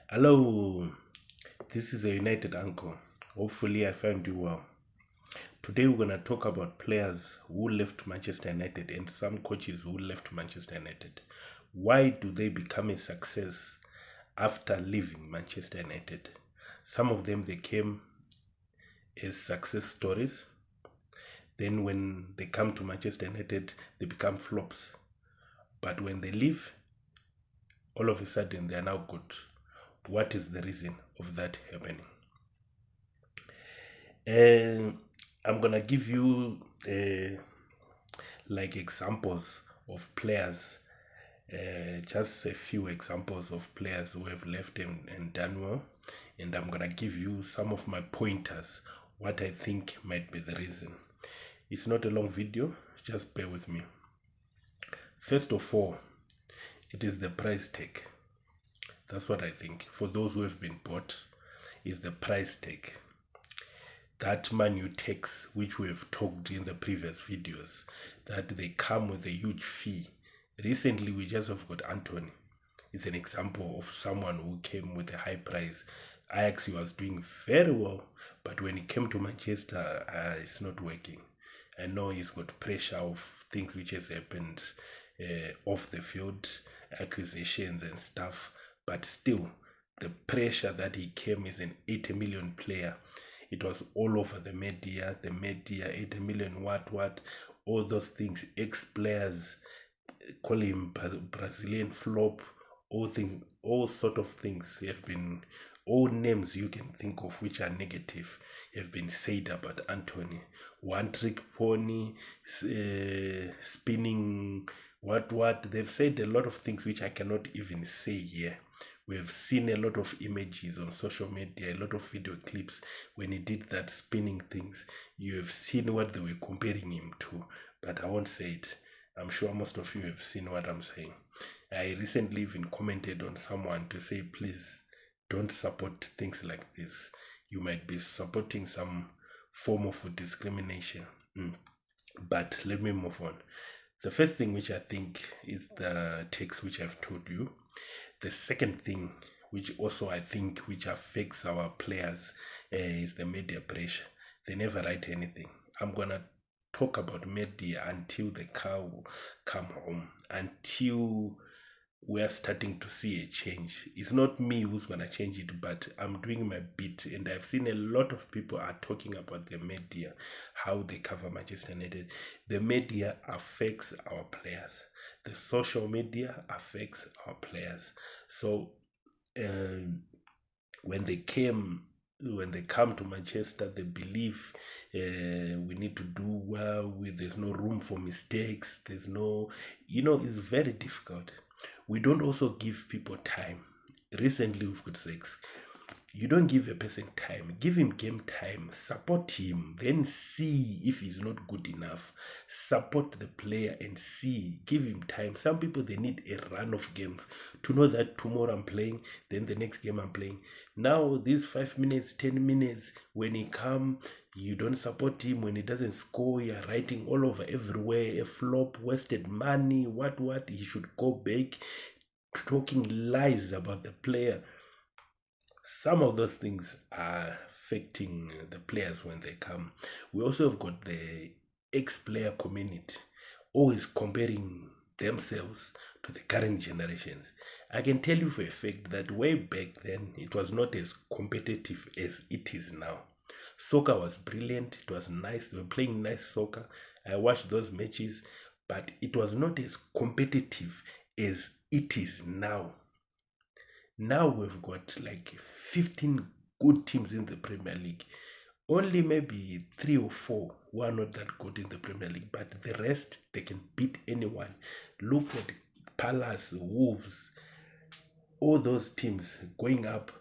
Hello, this is a United Uncle. Hopefully, I find you well. Today, we're going to talk about players who left Manchester United and some coaches who left Manchester United. Why do they become a success after leaving Manchester United? Some of them they came as success stories. Then, when they come to Manchester United, they become flops. But when they leave, all of a sudden they are now good. What is the reason of that happening? And I'm gonna give you like examples of players, just a few examples of players who have left and done well, and I'm gonna give you some of my pointers, what I think might be the reason. It's not a long video, just bear with me. First of all, it is the price tag. That's what I think. For those who have been bought, is the price tag. That Man U tax, which we have talked in the previous videos, that they come with a huge fee. Recently, we just have got Anthony. It's an example of someone who came with a high price. Ajax was doing very well, but when he came to Manchester, it's not working. I know he's got pressure of things which has happened off the field, acquisitions and stuff, but still, the pressure that he came as an 80 million player, it was all over the media, 80 million, what, all those things, ex-players call him Brazilian flop, all sort of things have been, all names you can think of which are negative have been said about Anthony. One trick pony, spinning, what. They've said a lot of things which I cannot even say here. We have seen a lot of images on social media, a lot of video clips when he did that spinning things. You have seen what they were comparing him to, but I won't say it. I'm sure most of you have seen what I'm saying. I recently even commented on someone to say, please don't support things like this. You might be supporting some form of discrimination. But let me move on. The first thing which I think is the text which I've told you. The second thing, which also I think which affects our players, is the media pressure. They never write anything. I'm gonna talk about media until the car will come home, until we're starting to see a change. It's not me who's gonna change it, but I'm doing my bit, and I've seen a lot of people are talking about the media, how they cover Manchester United. The media affects our players. The social media affects our players. So when they come to Manchester, they believe we need to do well. There's no room for mistakes. There's no, it's very difficult. We don't also give people time. Recently, we've got six. You don't give a person time, give him game time, support him, then see if he's not good enough. Support the player and see, give him time. Some people they need a run of games to know that tomorrow I'm playing, then the next game I'm playing. Now, these 5 minutes, 10 minutes, when he come, you don't support him. When he doesn't score, you're writing all over everywhere, a flop, wasted money, what, he should go back, talking lies about the player. Some of those things are affecting the players when they come. We also have got the ex-player community always comparing themselves to the current generations. I can tell you for a fact that way back then it was not as competitive as it is now. Soccer was brilliant, it was nice, they were playing nice soccer. I watched those matches, but it was not as competitive as it is now. Now we've got like 15 good teams in the Premier League. Only maybe 3 or 4 who are not that good in the Premier League, but the rest they can beat anyone. Look at Palace, Wolves, all those teams going up.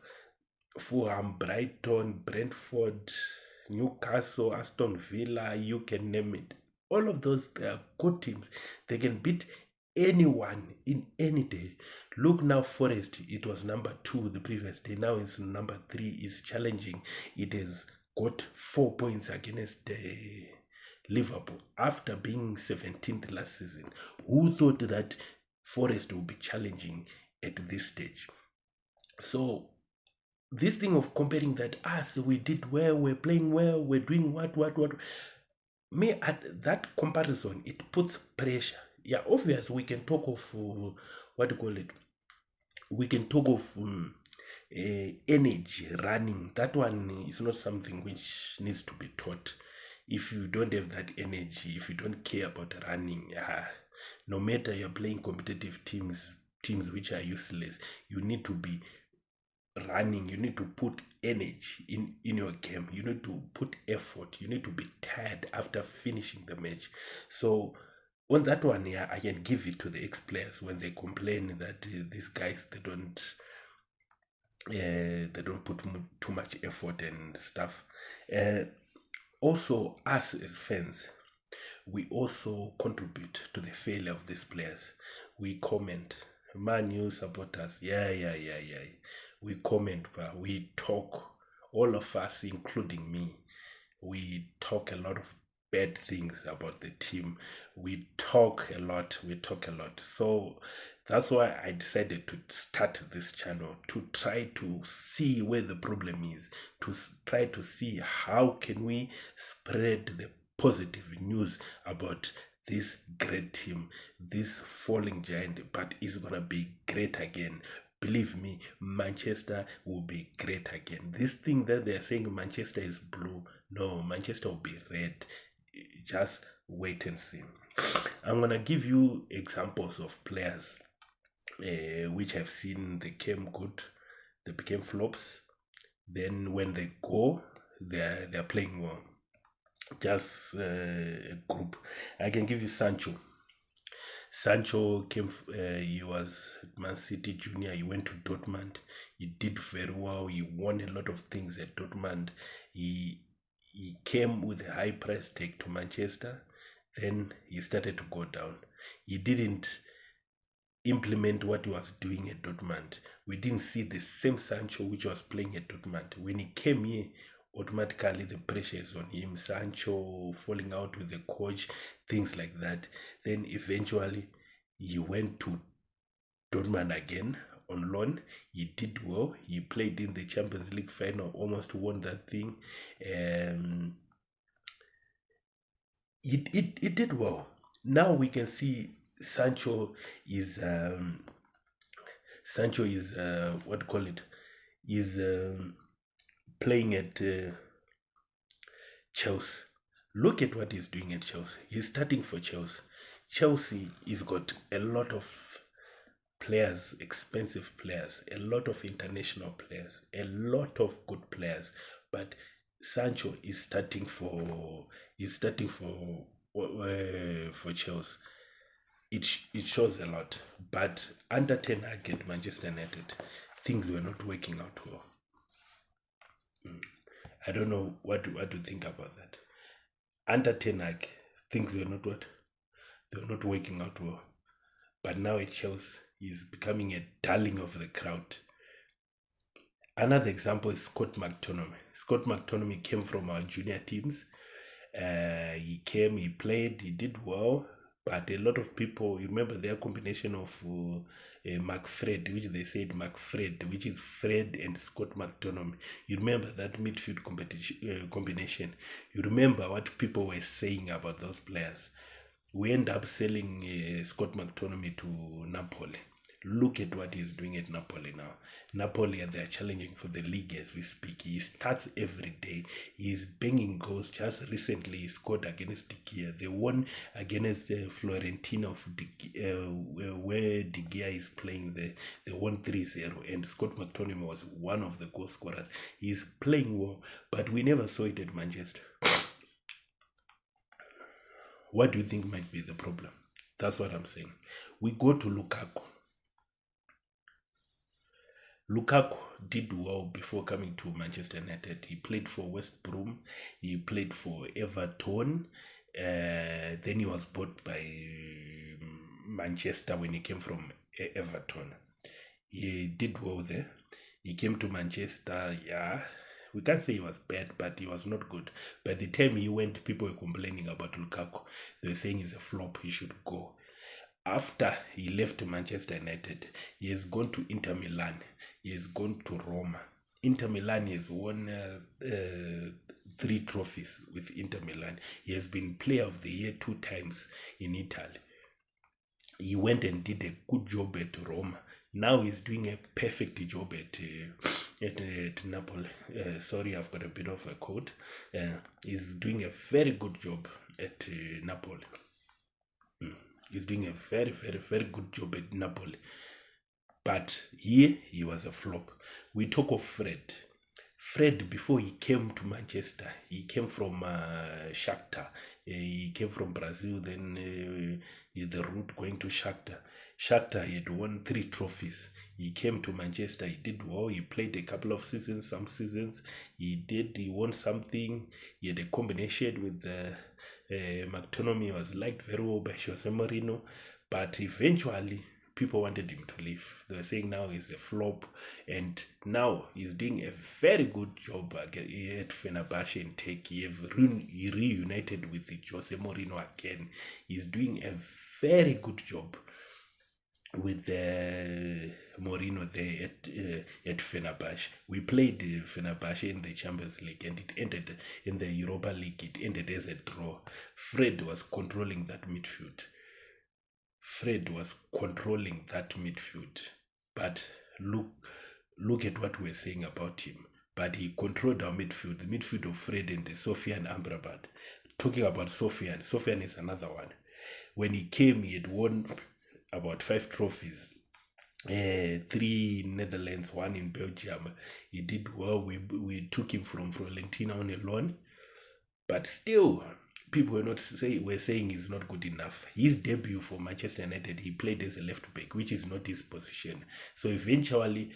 Fulham, Brighton, Brentford, Newcastle, Aston Villa, you can name it. All of those, they are good teams. They can beat anyone in any day. Look now, Forest, it was number 2 the previous day. Now it's number 3, is challenging. It has got 4 points against Liverpool after being 17th last season. Who thought that Forest would be challenging at this stage? So this thing of comparing that us, we did well, we're playing well, we're doing what, me at that comparison, it puts pressure. Yeah, obviously we can talk of what do you call it? We can talk of energy running. That one is not something which needs to be taught. If you don't have that energy, if you don't care about running, no matter you're playing competitive teams which are useless, you need to be running. You need to put energy in your game. You need to put effort. You need to be tired after finishing the match. So on that one, yeah, I can give it to the ex-players when they complain that these guys they don't put too much effort and stuff. Also, us as fans, we also contribute to the failure of these players. We comment. Man U supporters, yeah. We comment, but we talk. All of us, including me, we talk a lot of bad things about the team. We talk a lot. So that's why I decided to start this channel, to try to see where the problem is, to try to see how can we spread the positive news about this great team, this falling giant, but it's gonna be great again. Believe me, Manchester will be great again. This thing that they're saying Manchester is blue, no, Manchester will be red. Just wait and see. I'm gonna give you examples of players which I've seen they came good, they became flops. Then when they go, they're playing well. Just a group. I can give you Sancho. Sancho came, he was Man City junior, he went to Dortmund, he did very well, he won a lot of things at Dortmund. He came with a high price tag to Manchester, then he started to go down. He didn't implement what he was doing at Dortmund. We didn't see the same Sancho which was playing at Dortmund. When he came here, automatically the pressure is on him. Sancho falling out with the coach, things like that. Then eventually he went to Dortmund again on loan. He did well. He played in the Champions League final, almost won that thing. He did well. Now we can see Sancho is what do you call it? Is playing at Chelsea. Look at what he's doing at Chelsea. He's starting for Chelsea. Chelsea has got a lot of players, expensive players, a lot of international players, a lot of good players. But Sancho is starting for Chelsea. It shows a lot. But under Ten Hag at Manchester United, things were not working out well. I don't know what to think about that. Under Ten Hag, things were not working out well. But now at Chelsea, he's becoming a darling of the crowd. Another example is Scott McTominay. Scott McTominay came from our junior teams. He came, he played, he did well. But a lot of people, you remember their combination of McFred, which they said McFred, which is Fred and Scott McTominay. You remember that midfield combination. You remember what people were saying about those players. We end up selling Scott McTominay to Napoli. Look at what he's doing at Napoli now. Napoli, they are challenging for the league as we speak. He starts every day. He's banging goals. Just recently, he scored against De Gea. They won against Fiorentina of where De Gea is playing. They won 3-0, and Scott McTominay was one of the goal scorers. He's playing well, but we never saw it at Manchester. What do you think might be the problem? That's what I'm saying. We go to Lukaku. Lukaku did well before coming to Manchester United. He played for West Brom. He played for Everton. Then he was bought by Manchester when he came from Everton. He did well there. He came to Manchester, yeah. We can't say he was bad, but he was not good. By the time he went, people were complaining about Lukaku. They were saying he's a flop, he should go. After he left Manchester United, he has gone to Inter Milan. He has gone to Roma. Inter Milan has won 3 trophies with Inter Milan. He has been Player of the Year 2 times in Italy. He went and did a good job at Roma. Now he's doing a perfect job at Napoli. Sorry, I've got a bit of a cold. He's doing a very good job at Napoli. He's doing a very, very, very good job at Napoli. But here he was a flop. We talk of Fred. Fred, before he came to Manchester, he came from Shakhtar. He came from Brazil, then the route going to Shakhtar. Shakhtar, he had won 3 trophies. He came to Manchester, he did well. He played a couple of seasons, some seasons. He won something. He had a combination with McTominay. Was liked very well by Jose Mourinho. But eventually, people wanted him to leave. They were saying now he's a flop, and now he's doing a very good job at Fenerbahce in Turkey. He reunited with Jose Mourinho again. He's doing a very good job with Mourinho there at Fenerbahce. We played Fenerbahce in the Champions League, and it ended in the Europa League. It ended as a draw. Fred was controlling that midfield. But look at what we're saying about him. But he controlled our midfield, the midfield of Fred and Sofian Amrabat. Talking about Sofian is another one. When he came, he had won about 5 trophies. 3 in Netherlands, 1 in Belgium. He did well. We took him from Fiorentina on a loan, but still, people were saying he's not good enough. His debut for Manchester United, he played as a left back, which is not his position. So eventually,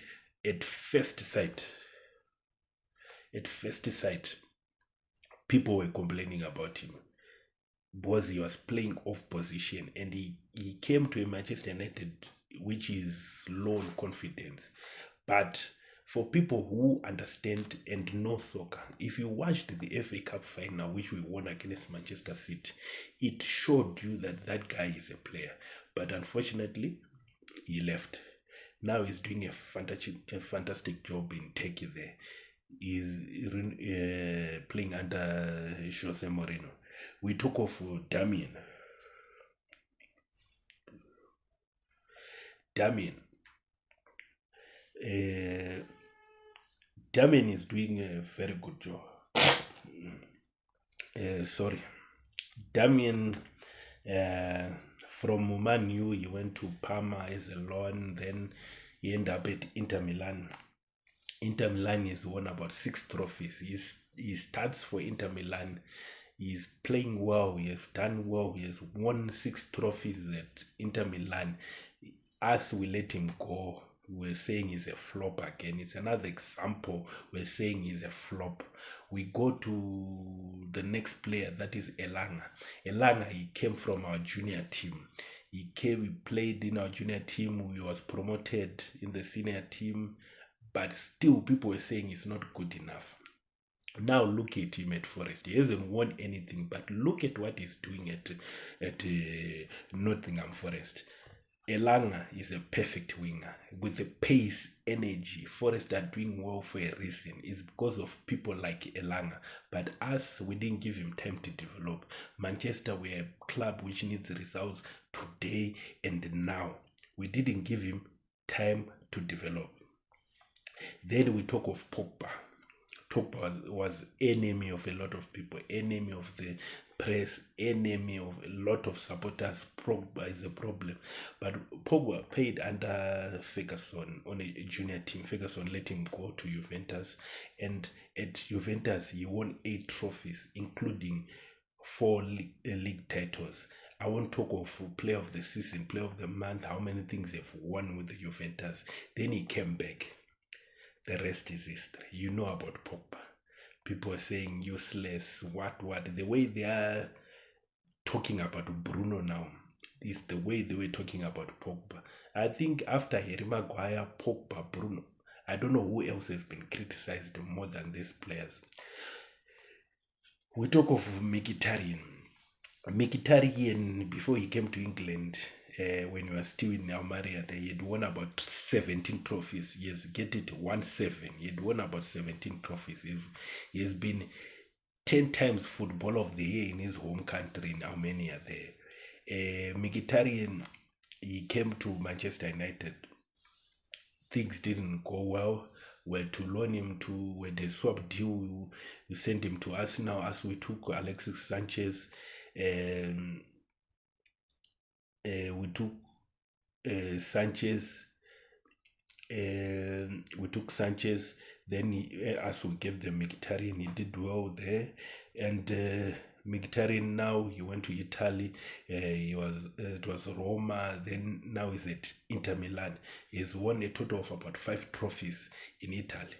at first sight, people were complaining about him because he was playing off position, and he came to a Manchester United which is low on confidence. But for people who understand and know soccer, if you watched the FA Cup final, which we won against Manchester City, it showed you that that guy is a player. But unfortunately, he left. Now he's doing a fantastic job in Turkey there. He's playing under Jose Mourinho. We talk of Damian. Damian is doing a very good job. Damian from Man U, he went to Parma as a loan, then he ended up at Inter Milan. Inter Milan has won about 6 trophies. He starts for Inter Milan. He's playing well. He has done well. He has won 6 trophies at Inter Milan. As we let him go, we're saying he's a flop again. It's another example. We're saying he's a flop. We go to the next player, that is Elanga. Elanga, he came from our junior team. He played in our junior team. He was promoted in the senior team, but still people were saying he's not good enough. Now look at him at Forest. He hasn't won anything, but look at what he's doing at Nottingham Forest. Elanga is a perfect winger with the pace, energy. Forest are doing well for a reason. It's because of people like Elanga. But us, we didn't give him time to develop. Manchester, we're a club which needs results today and now. We didn't give him time to develop. Then we talk of Pogba. Pogba was enemy of a lot of people, enemy of the press, enemy of a lot of supporters. Pogba is a problem. But Pogba played under Ferguson on a junior team. Ferguson let him go to Juventus. And at Juventus, he won 8 trophies, including 4 league titles. I won't talk of player of the season, player of the month, how many things they've won with the Juventus. Then he came back. The rest is history. You know about Pogba. People are saying useless, what. The way they are talking about Bruno now is the way they were talking about Pogba. I think after Harry Maguire, Pogba, Bruno, I don't know who else has been criticized more than these players. We talk of Mkhitaryan. Mkhitaryan, before he came to England, when he was still in Almeria, he had won about 17 trophies. Yes, get it, 1-7. He had won about 17 trophies. He has been 10 times Football of the Year in his home country in Armenia there. Mkhitaryan, he came to Manchester United. Things didn't go well. Were to loan him to, when they swapped deal, we sent him to Arsenal as we took Alexis Sanchez. We took Sanchez. We took Sanchez. Then as we gave them Mkhitaryan, he did well there. And Mkhitaryan now, he went to Italy. It was Roma. Then now he's at Inter Milan. He's won a total of about 5 trophies in Italy.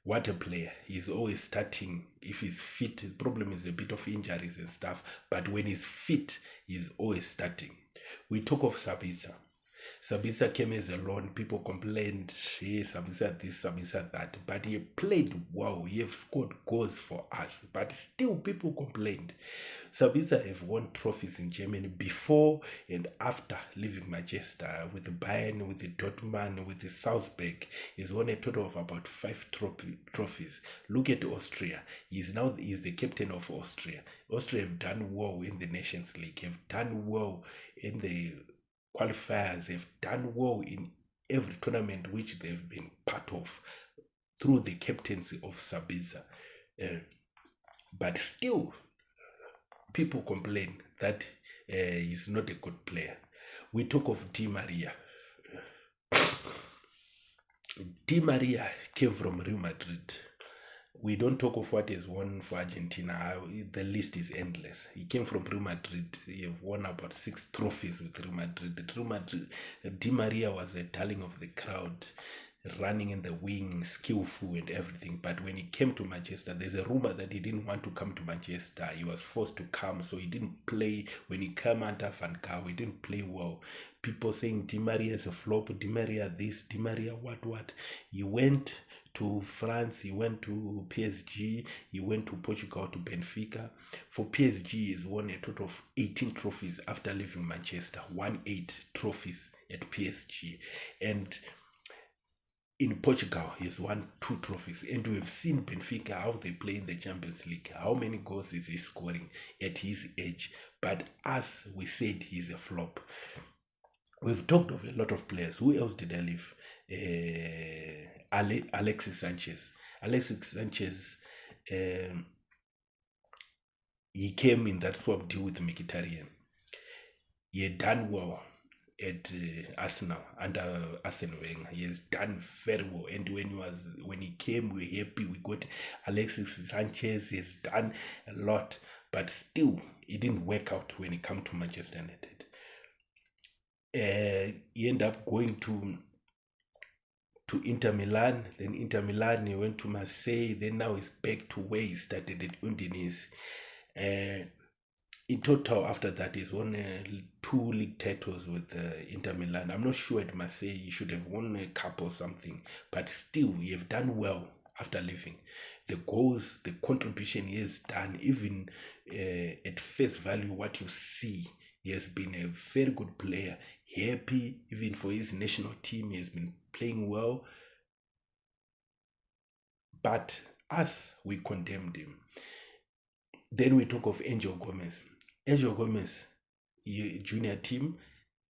What a player. He's always starting. If he's fit, the problem is a bit of injuries and stuff. But when he's fit, he's always starting. We talk of Sabitzer. Sabitzer came as a loan. People complained, hey, Sabitzer this, Sabitzer that. But he played well. He have scored goals for us. But still people complained. Sabitzer have won trophies in Germany before and after leaving Manchester, with the Bayern, with the Dortmund, with the Salzburg. He's won a total of about 5 trophies. Look at Austria. He's the captain of Austria. Austria have done well in the Nations League, have done well in the qualifiers, have done well in every tournament which they've been part of through the captaincy of Sabitzer. But still, people complain that he's not a good player. We talk of Di Maria. Di Maria came from Real Madrid. We don't talk of what he's won for Argentina. The list is endless. He came from Real Madrid. He have won about 6 trophies with Real Madrid. Di Maria was a darling of the crowd, running in the wing, skillful and everything. But when he came to Manchester, there's a rumor that he didn't want to come to Manchester. He was forced to come, so he didn't play. When he came under Van Gaal, he didn't play well. People saying Di Maria is a flop, Di Maria this, Di Maria what. He went to France, he went to PSG, he went to Portugal, to Benfica. For PSG, he's won a total of 18 trophies after leaving Manchester. 18 trophies at PSG. And in Portugal, he's won 2 trophies. And we've seen Benfica, how they play in the Champions League. How many goals is he scoring at his age? But as we said, he's a flop. We've talked of a lot of players. Who else did I leave? Alexis Sanchez. Alexis Sanchez, he came in that swap deal with Mkhitaryan. He had done well at Arsenal under Arsene Wenger. He has done very well. And when he came, we were happy. We got Alexis Sanchez. He has done a lot, but still, it didn't work out when he came to Manchester United. He ended up going to Inter Milan. Then Inter Milan, he went to Marseille. Then now he's back to where he started at Udinese. In total, after that, he's won 2 league titles with Inter Milan. I'm not sure at Marseille he should have won a cup or something, but still, he have done well after leaving. The goals, the contribution he has done, even at face value, what you see, he has been a very good player. Happy, even for his national team, he has been playing well. But as we condemned him, then we talk of Angel Gomez. Angel Gomez, junior team,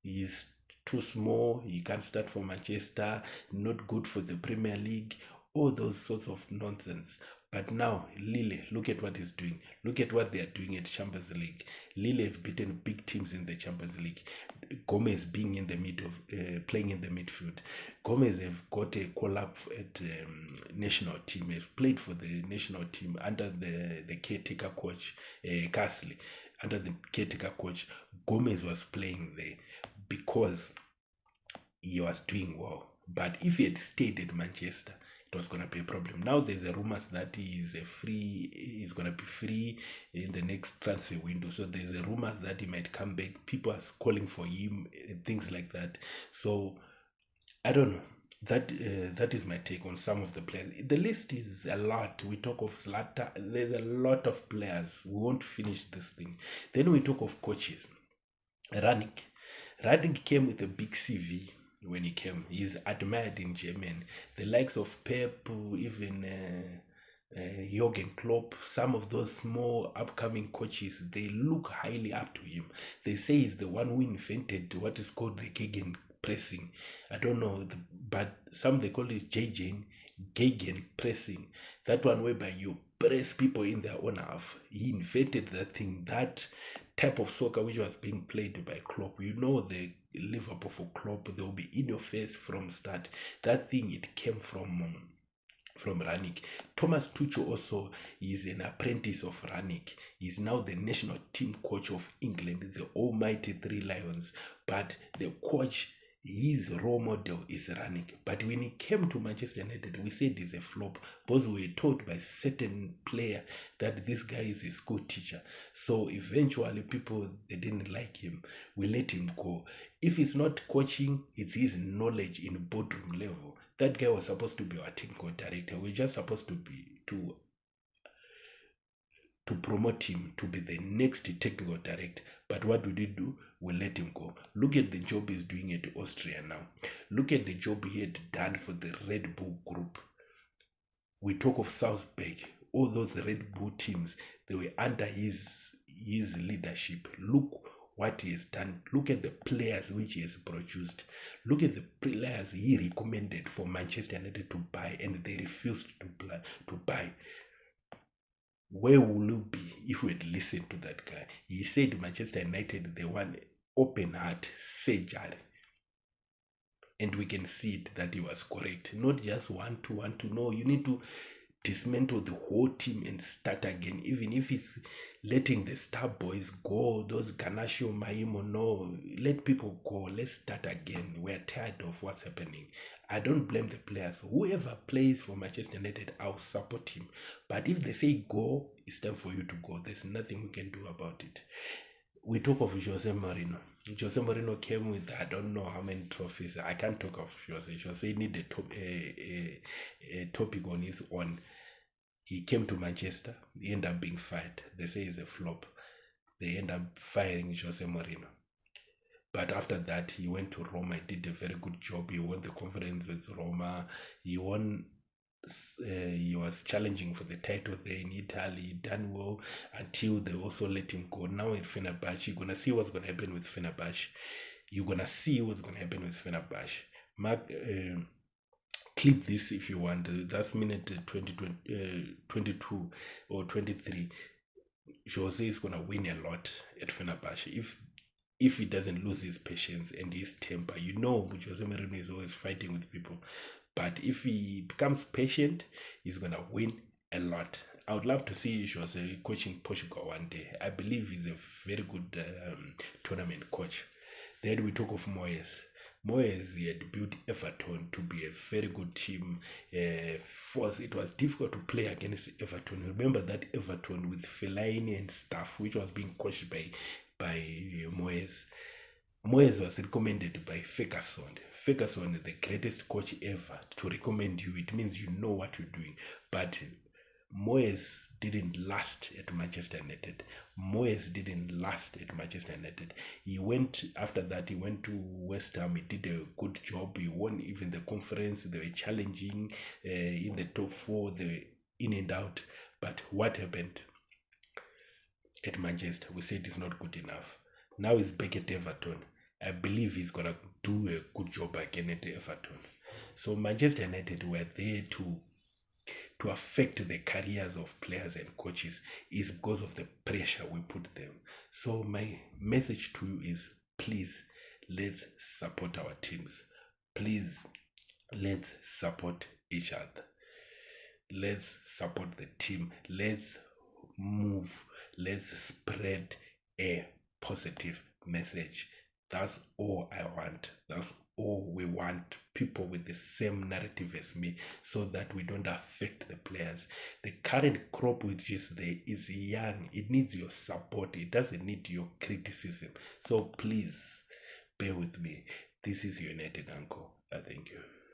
he's too small, he can't start for Manchester, not good for the Premier League, all those sorts of nonsense. But now, Lille, look at what he's doing. Look at what they are doing at Champions League. Lille have beaten big teams in the Champions League. Gomez being in the middle, playing in the midfield. Gomez have got a call-up at national team. Have played for the national team under the caretaker coach, Castle. Under the caretaker coach, Gomez was playing there because he was doing well. But if he had stayed at Manchester, it was going to be a problem. Now there's a rumors that he's going to be free in the next transfer window. So there's a rumors that he might come back. People are calling for him, things like that. So I don't know. That is my take on some of the players. The list is a lot. We talk of Zlatan. There's a lot of players. We won't finish this thing. Then we talk of coaches. Rangnick came with a big CV when he came. He's admired in Germany. The likes of Pep, even Jurgen Klopp, some of those small upcoming coaches, they look highly up to him. They say he's the one who invented what is called the Gegen pressing. I don't know, but some they call it Gegen pressing. That one whereby you press people in their own half. He invented that thing, that type of soccer which was being played by Klopp. You know, the Liverpool for Klopp, they will be in your face from start. That thing, it came from Rangnick. Thomas Tuchel also is an apprentice of Rangnick. He's now the national team coach of England, the almighty Three Lions. But the coach, his role model is Rangnick. But when he came to Manchester United, we said he's a flop because we were told by certain player that this guy is a school teacher. So eventually people, they didn't like him. We let him go. If it's not coaching, it's his knowledge in boardroom level. That guy was supposed to be our technical director. We're just supposed to be to promote him to be the next technical director. But what did we do? We let him go. Look at the job he's doing at Austria now. Look at the job he had done for the Red Bull group. We talk of Salzburg, all those Red Bull teams, they were under his leadership. Look what he has done. Look at the players which he has produced. Look at the players he recommended for Manchester United to buy, and they refused to buy. Where will you be if we had listened to that guy? He said Manchester United, they want open heart surgery. And we can see it that he was correct. Not just want to know. You need to dismantle the whole team and start again. Even if it's letting the star boys go, those Garnacho, Maimo, no, let people go. Let's start again. We're tired of what's happening. I don't blame the players. Whoever plays for Manchester United, I'll support him. But if they say go, it's time for you to go. There's nothing we can do about it. We talk of Jose Mourinho. Jose Mourinho came with I don't know how many trophies. I can't talk of Jose. Jose need a topic on his own. He came to Manchester. He ended up being fired. They say he's a flop. They end up firing Jose Mourinho. But after that, he went to Roma. He did a very good job. He won the conference with Roma. He won. He was challenging for the title there in Italy, done well until they also let him go. Now in Fenerbahce, you're gonna see what's gonna happen with Fenerbahce. You're gonna see what's gonna happen with Fenerbahce. Mark, clip this if you want. That's minute 22 or 23. Jose is gonna win a lot at Fenerbahce if he doesn't lose his patience and his temper. You know, Jose Mourinho is always fighting with people. But if he becomes patient, he's going to win a lot. I would love to see Jose coaching Portugal one day. I believe he's a very good tournament coach. Then we talk of Moyes. Moyes, he had built Everton to be a very good team. It was difficult to play against Everton. Remember that Everton with Fellaini and stuff, which was being coached by Moyes. Moyes was recommended by Ferguson. Ferguson is the greatest coach ever to recommend you. It means you know what you're doing. But Moyes didn't last at Manchester United. Moyes didn't last at Manchester United. After that, he went to West Ham. He did a good job. He won even the conference. They were challenging in the top four. They were in and out. But what happened at Manchester? We said it's not good enough. Now he's back at Everton. I believe he's going to do a good job again at Everton. So Manchester United were there to affect the careers of players and coaches is because of the pressure we put them. So my message to you is, please, let's support our teams. Please, let's support each other. Let's support the team. Let's move. Let's spread a positive message. That's all I want. That's all we want. People with the same narrative as me, so that we don't affect the players. The current crop which is there is young. It needs your support. It doesn't need your criticism. So please bear with me. This is United Uncle. I thank you.